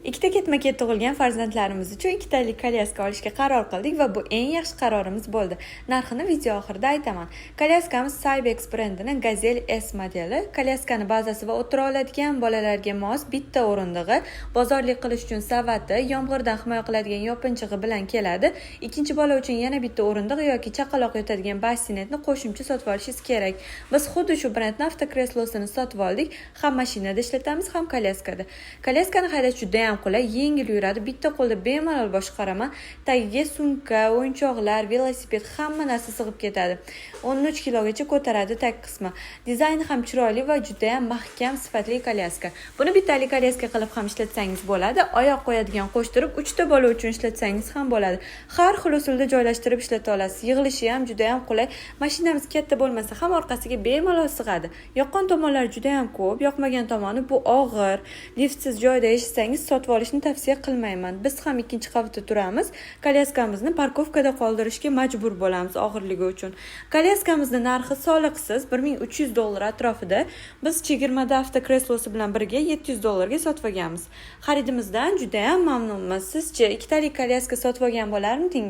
Ikkita ketma-ket tug'ilgan farzandlarimiz uchun ikkitalik kolyaska olishga qaror qildik va bu eng yaxshi qarorimiz bo'ldi. Narxini video oxirida aytaman. Kolyaskamiz Cybex brendining Gazelle S modeli. Kolyaskani bazasi va o'tira oladigan bolalarga mos bitta o'rindig'i, bozorlik qilish uchun savati, yomg'irdan himoya qiladigan yopinchig'i bilan keladi. Ikkinchi bola uchun yana bitta o'rindig'i yoki chaqaloq yotadigan bassinetni qo'shimcha sotib olishingiz kerak. Biz xuddi shu brendning avtokreslosini sotib oldik. Ham mashinada ishlatamiz, ham kolyaskada. Kolyaskani haydash juda qulay, yengil yuradi, bitta qo'lda bemalol boshqaraman. Tagiga sumka, o'yinchoqlar, velosiped hamma narsa sig'ib ketadi. 13 kilogacha ko'taradi tag qismi. Dizayni ham chiroyli va juda ham mahkam, sifatli kolyaska. Buni bittalik kolyaska qilib ham ishlatsangiz bo'ladi. Oyoq qo'yadigan qo'shtirib 3 ta bola uchun ishlatsangiz ham bo'ladi. Har xil usulda joylashtirib ishlata olasiz. Yig'ilishi ham juda ham qulay. Mashinamiz katta bo'lmasa ham orqasiga bemalol sig'adi. Yoqqan tomonlari juda ham ko'p, yoqmagan tomoni bu og'ir. Liftsiz joyda yashasangiz sotib olishni tavsiya qilmayman. Biz ham ikkinchi qavatda turamiz. Kolyaskamizni parkovkada qoldirishga majbur bo'lamiz og'irligi uchun. Kolyaskamizni narxi soliqsiz $1300 atrofida. Biz chegirmada avtokreslosi bilan birga $700 ga sotib olganmiz. Xaridimizdan juda ham mamnunmiz. Sizchi ikkitalik kolyaska sotib olgan bo'larmidingiz?